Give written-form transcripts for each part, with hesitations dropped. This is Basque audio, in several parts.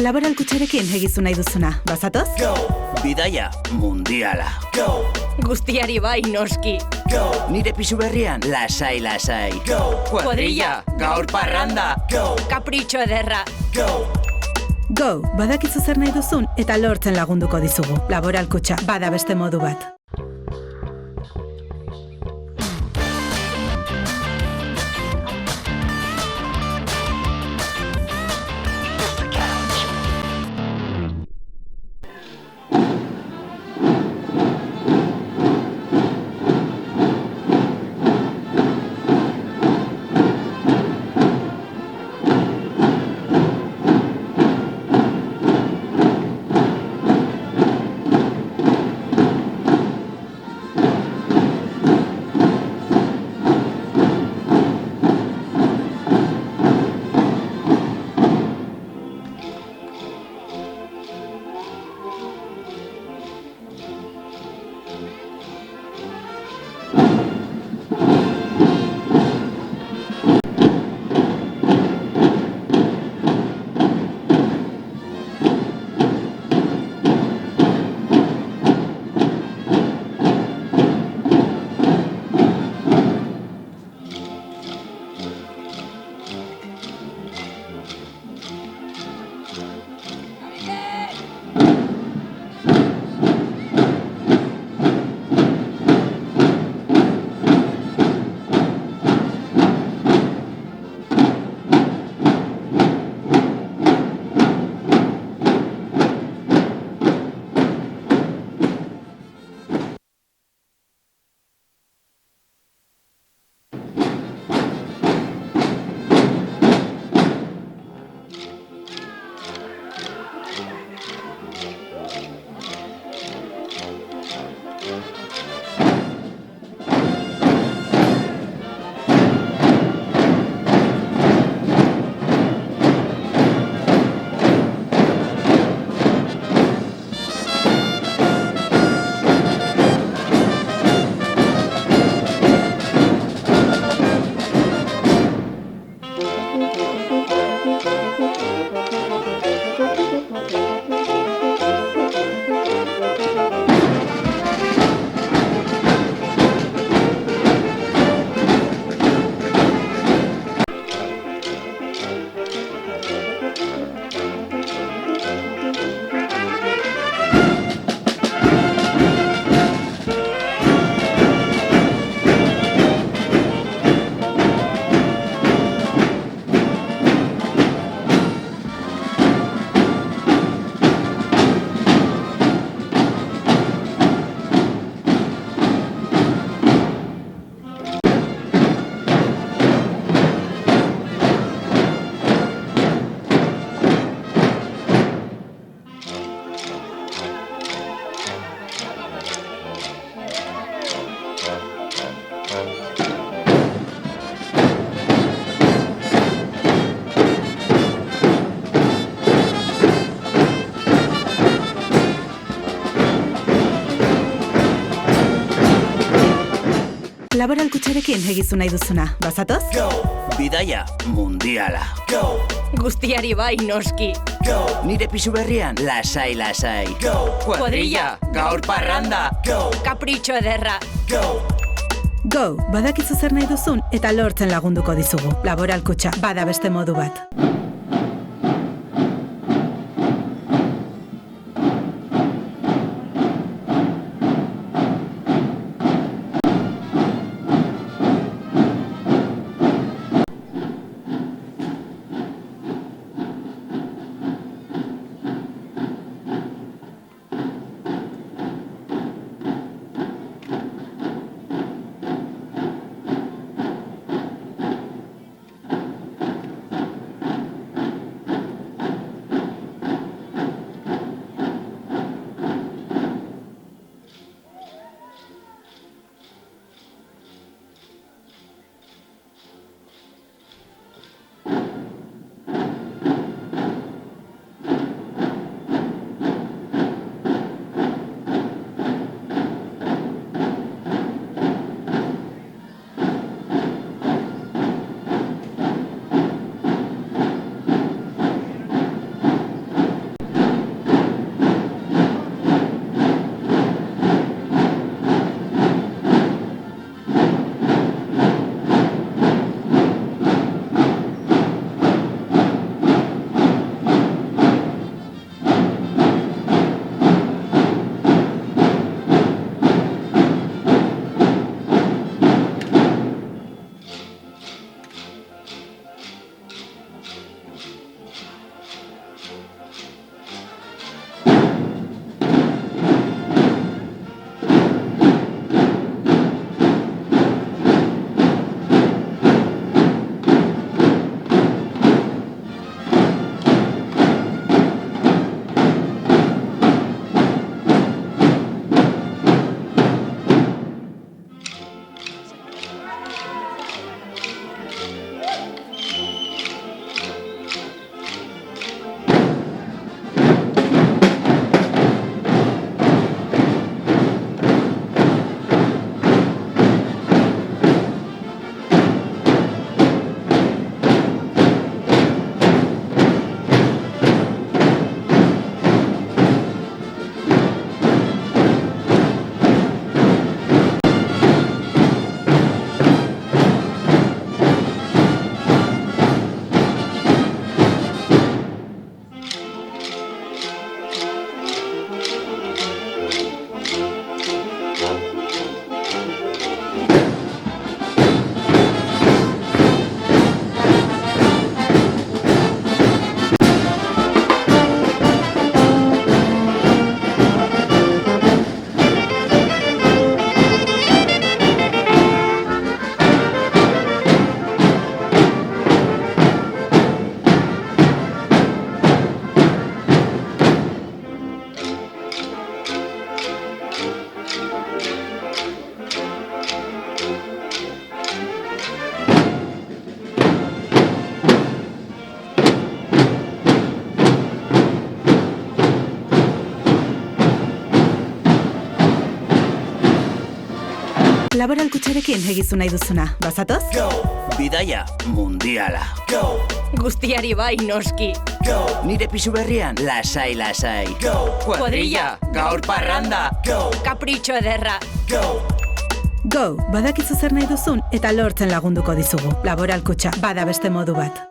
Laboral kutxarekin egizu nahi duzuna, bazatoz? Bidaia mundiala. Guztiari bai, noski. Nire pisu berrian, lasai. Kuadrilla, gaur parranda. Kapritxo ederra. Go, badakizu zer nahi duzun eta lortzen lagunduko dizugu. Laboral kutxa, bada beste modu bat. Laboral kutxarekin egizu nahi duzuna, bazatoz? Bidaia mundiala. Guztiari bai, noski. Nire pisu berrian, lasai. Kuadrilla, gaur parranda. Kapritxo ederra. Go, badakizu zer nahi duzun eta lortzen lagunduko dizugu. Laboral kutxa, bada beste modu bat. Laboral kutxarekin egizu nahi duzuna, bazatoz? Bidaia mundiala. Guztiari bai noski. Nire pisu berrian, lasai, lasai. Kuadrilla, gaur parranda. Kapritxo ederra. Go, badakizu zer nahi duzun eta lortzen lagunduko dizugu. Laboral kutxa, bada beste modu bat.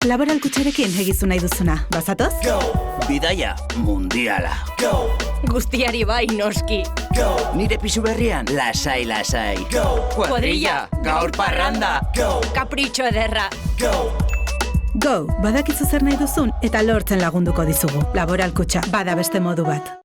Laboral kutxarekin egizu nahi duzuna, bazatoz? Bidaia mundiala. Guztiari bai noski. Nire pisu berrian, lasai, lasai. Kuadrilla, gaur parranda. Kapritxo ederra. Go, badakizu zer nahi duzun eta lortzen lagunduko dizugu. Laboral kutxa, bada beste modu bat.